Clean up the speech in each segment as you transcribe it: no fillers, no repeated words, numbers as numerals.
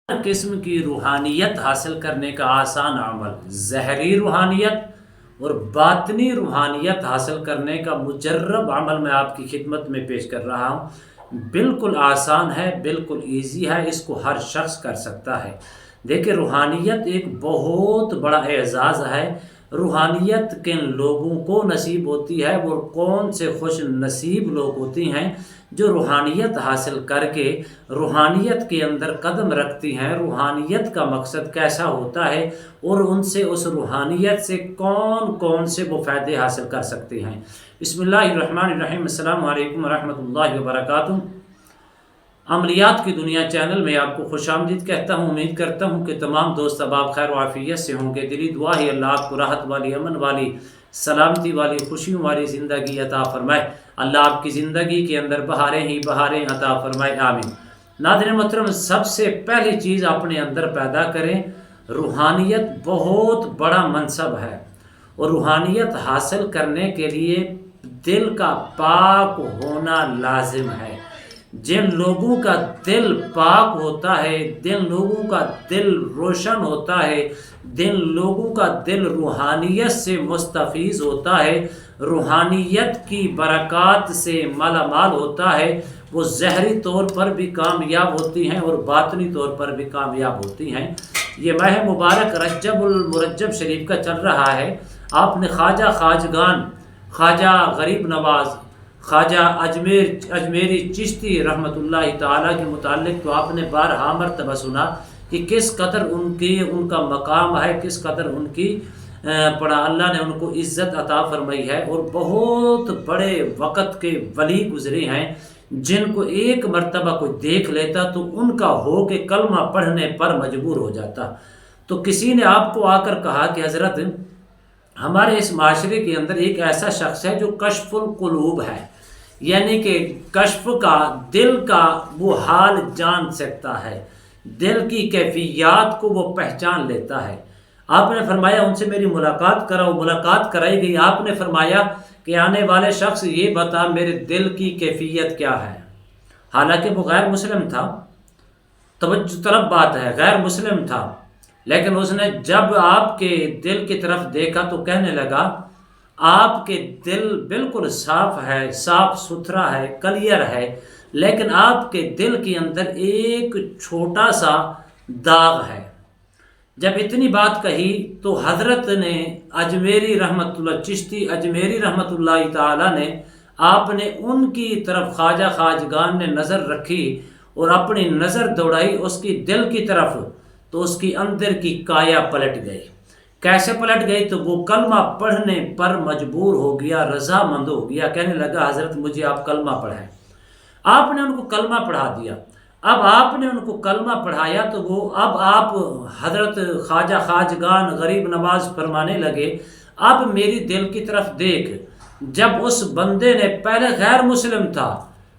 हर किस्म की रूहानियत हासिल करने का आसान अमल, ज़हरी रूहानियत और बातनी रूहानियत हासिल करने का मुजर्रब अमल मैं आपकी खिदमत में पेश कर रहा हूँ। बिल्कुल आसान है, बिल्कुल ईजी है, इसको हर शख्स कर सकता है। देखिए, रूहानियत एक बहुत बड़ा एजाज़ है। रूहानियत किन लोगों को नसीब होती है, वो कौन से खुश नसीब लोग होती हैं जो रूहानियत हासिल करके रूहानियत के अंदर कदम रखती हैं। रूहानियत का मकसद कैसा होता है और उनसे उस रूहानियत से कौन कौन से वो फ़ायदे हासिल कर सकते हैं। बिस्मिल्लाहिर्रहमानिर्रहीम, अस्सलाम वालेकुम वरहमतुल्लाहि वबरकातुहू। अमलियात की दुनिया चैनल में आपको खुशामदीद कहता हूँ। उम्मीद करता हूँ कि तमाम दोस्त अहबाब खैर वाफियत से होंगे। दिली दुआ है अल्लाह आपको राहत वाली, अमन वाली, सलामती वाली, खुशियों वाली ज़िंदगी अता फ़रमाए। अल्लाह आपकी ज़िंदगी के अंदर बहारें ही बहारें अता फ़रमाए, आमीन। नाज़रीन मोहतरम, सबसे पहली चीज़ अपने अंदर पैदा करें। रूहानियत बहुत बड़ा मनसब है और रूहानियत हासिल करने के लिए दिल का पाक होना लाजिम है। जिन लोगों का दिल पाक होता है, जिन लोगों का दिल रोशन होता है, जिन लोगों का दिल रूहानियत से मुस्तफ़ीज़ होता है, रूहानियत की बरक़ात से मालामाल होता है, वो ज़हरी तौर पर भी कामयाब होती हैं और बातनी तौर पर भी कामयाब होती हैं। ये माह मुबारक रजबुल मुरज्जब शरीफ का चल रहा है। आपने ख्वाजा खाजगान, ख्वाजा गरीब नवाज़, ख्वाजा अजमेरी चिश्ती रहमतुल्लाहि ताला के मुताल्लिक़ तो आपने बारहा मरतबा सुना कि किस कदर उनका मकाम है, किस कदर उनकी पड़ा अल्लाह ने उनको इज़्ज़त अता फरमाई है। और बहुत बड़े वक़्त के वली गुज़रे हैं जिनको एक मरतबा कोई देख लेता तो उनका हो के कलमा पढ़ने पर मजबूर हो जाता। तो किसी ने आपको आकर कहा कि हज़रत, हमारे इस माशरे के अंदर एक ऐसा शख्स है जो कश्फुल कुलूब है, यानी कि कश्फ का, दिल का वो हाल जान सकता है, दिल की कैफियत को वो पहचान लेता है। आपने फरमाया उनसे मेरी मुलाकात कराओ। मुलाकात कराई गई। आपने फरमाया कि आने वाले शख्स ये बता मेरे दिल की कैफियत क्या है। हालांकि वो गैर मुस्लिम था, तवज्जो तलब बात है, गैर मुस्लिम था, लेकिन उसने जब आपके दिल की तरफ देखा तो कहने लगा आपके दिल बिल्कुल साफ है, साफ सुथरा है, क्लियर है, लेकिन आपके दिल के अंदर एक छोटा सा दाग है। जब इतनी बात कही तो हज़रत ने अजमेरी रहमतुल्लाह चिश्ती अजमेरी रहमतुल्लाह ताला ने, आपने उनकी तरफ, ख्वाजा खाजगान ने नज़र रखी और अपनी नज़र दौड़ाई उसकी दिल की तरफ, तो उसकी अंदर की काया पलट गई। कैसे पलट गई? तो वो कलमा पढ़ने पर मजबूर हो गया, रज़ामंद हो गया। कहने लगा हज़रत मुझे आप कलमा पढ़ाएं। आपने उनको कलमा पढ़ा दिया। अब आपने उनको कलमा पढ़ाया तो वो, अब आप हज़रत ख्वाजा खाजगान गरीब नवाज फरमाने लगे अब मेरी दिल की तरफ देख। जब उस बंदे ने पहले गैर मुस्लिम था,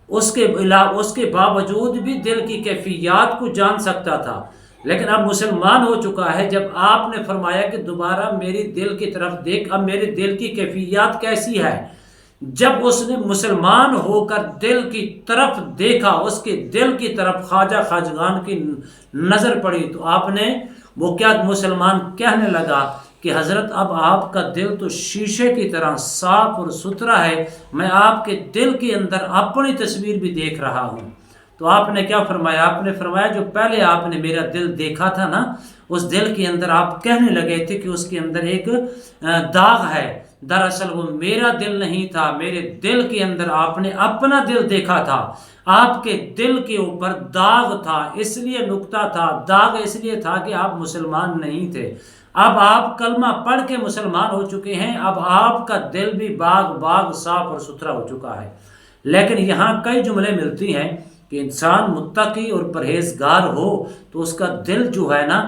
उसके बावजूद भी दिल की कैफियत को जान सकता था, लेकिन अब मुसलमान हो चुका है। जब आपने फरमाया कि दोबारा मेरी दिल की तरफ देख, अब मेरे दिल की कैफियत कैसी है, जब उसने मुसलमान होकर दिल की तरफ देखा, उसके दिल की तरफ ख्वाजा खाजगान की नज़र पड़ी, तो आपने वो क्या, मुसलमान कहने लगा कि हज़रत अब आपका दिल तो शीशे की तरह साफ और सुथरा है, मैं आपके दिल के अंदर अपनी तस्वीर भी देख रहा हूँ। तो आपने क्या फरमाया? आपने फरमाया जो पहले आपने मेरा दिल देखा था ना, उस दिल के अंदर आप कहने लगे थे कि उसके अंदर एक दाग है, दरअसल वो मेरा दिल नहीं था, मेरे दिल के अंदर आपने अपना दिल देखा था, आपके दिल के ऊपर दाग था, इसलिए नुक्ता था, दाग इसलिए था कि आप मुसलमान नहीं थे। अब आप कलमा पढ़ के मुसलमान हो चुके हैं, अब आपका दिल भी बाग साफ और सुथरा हो चुका है। लेकिन यहाँ कई जुमले मिलती हैं कि इंसान मुत्तकी और परहेजगार हो तो उसका दिल जो है ना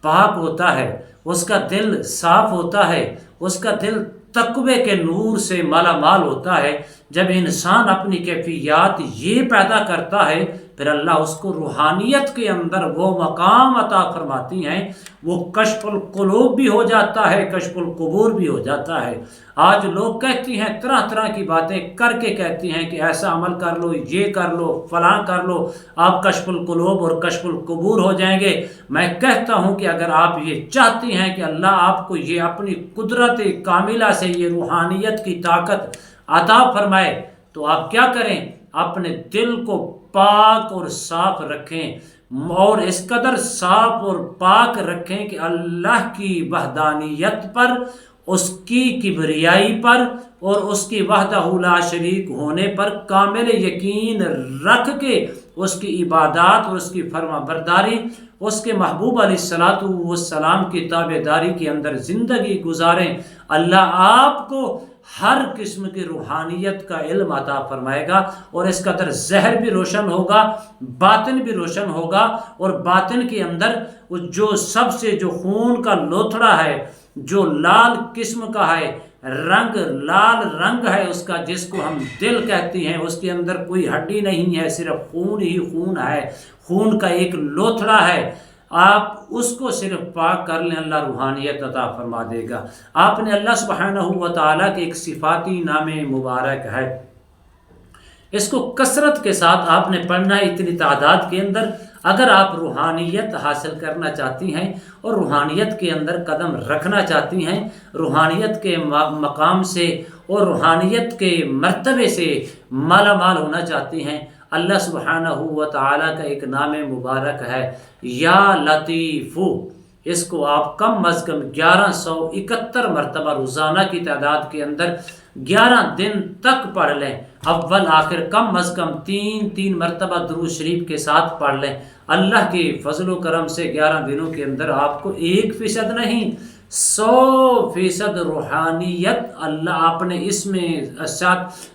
पाक होता है, उसका दिल साफ होता है, उसका दिल तक़वे के नूर से माला माल होता है। जब इंसान अपनी कैफियत ये पैदा करता है پھر اللہ اس کو روحانیت کے اندر وہ مقام عطا فرماتی ہیں، وہ کشف القلوب بھی ہو جاتا ہے، کشف القبور بھی ہو جاتا ہے۔ آج لوگ کہتی ہیں، طرح طرح کی باتیں کر کے کہتی ہیں کہ ایسا عمل کر لو، یہ کر لو، فلاں کر لو، آپ کشف القلوب اور کشف القبور ہو جائیں گے۔ میں کہتا ہوں کہ اگر آپ یہ چاہتی ہیں کہ اللہ آپ کو یہ اپنی قدرت کاملہ سے یہ روحانیت کی طاقت عطا فرمائے، تو آپ کیا کریں؟ اپنے دل کو پاک اور صاف رکھیں، اور اس قدر صاف اور پاک رکھیں کہ اللہ کی وحدانیت پر، اس کی کبریائی پر اور اس کی وحدہ لا شریک ہونے پر کامل یقین رکھ کے اس کی عبادات اور اس کی فرما برداری، اس کے محبوب علیہ الصلاۃ والسلام کی تابع داری کے اندر زندگی گزاریں۔ اللہ آپ کو ہر قسم کی روحانیت کا علم عطا فرمائے گا، اور اس قدر ذہن بھی روشن ہوگا، باطن بھی روشن ہوگا، اور باطن کے اندر جو سب سے جو خون کا لوتھڑا ہے، جو لال قسم کا ہے، رنگ لال رنگ ہے اس کا، جس کو ہم دل کہتے ہیں، اس کے اندر کوئی ہڈی نہیں ہے، صرف خون ہی خون ہے، خون کا ایک لوتھڑا ہے، آپ اس کو صرف پاک کر لیں، اللہ روحانیت عطا فرما دے گا۔ آپ نے اللہ سبحانہ و تعالیٰ کے ایک صفاتی نام مبارک ہے، اس کو کثرت کے ساتھ آپ نے پڑھنا ہے، اتنی تعداد کے اندر۔ اگر آپ روحانیت حاصل کرنا چاہتی ہیں اور روحانیت کے اندر قدم رکھنا چاہتی ہیں، روحانیت کے مقام سے اور روحانیت کے مرتبے سے مالا مال ہونا چاہتی ہیں، اللہ سبحانہ و تعالیٰ کا ایک نام مبارک ہے یا لطیف، اس کو آپ کم از کم 1171 مرتبہ روزانہ کی تعداد کے اندر 11 دن تک پڑھ لیں، اول آخر کم از کم 3 مرتبہ درود شریف کے ساتھ پڑھ لیں۔ اللہ کے فضل و کرم سے 11 دنوں کے اندر آپ کو 1% نہیں 100% روحانیت اللہ اپنے اس میں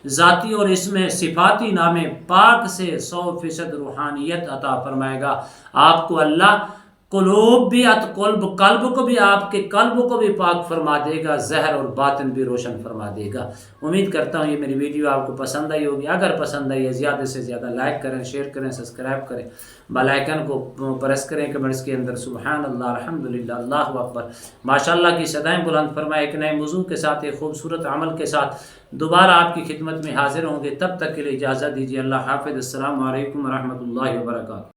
ذاتی اور اس میں صفاتی نام پاک سے 100% روحانیت عطا فرمائے گا آپ کو۔ اللہ قلوب بھی قلب کو بھی، آپ کے قلب کو بھی پاک فرما دے گا، ظاہر اور باطن بھی روشن فرما دے گا۔ امید کرتا ہوں یہ میری ویڈیو آپ کو پسند آئی ہوگی، اگر پسند آئی ہے زیادہ سے زیادہ لائک کریں، شیئر کریں، سبسکرائب کریں، بیل آئیکن کو پریس کریں، کمنٹس کے اندر سبحان اللہ، الحمدللہ، اللہ اکبر، ماشاءاللہ کی صدائیں بلند فرمائے۔ ایک نئے موضوع کے ساتھ، ایک خوبصورت عمل کے ساتھ دوبارہ آپ کی خدمت میں حاضر ہوں گے، تب تک کے لیے اجازت دیجیے، اللہ حافظ، السلام علیکم ورحمۃ اللہ وبرکاتہ۔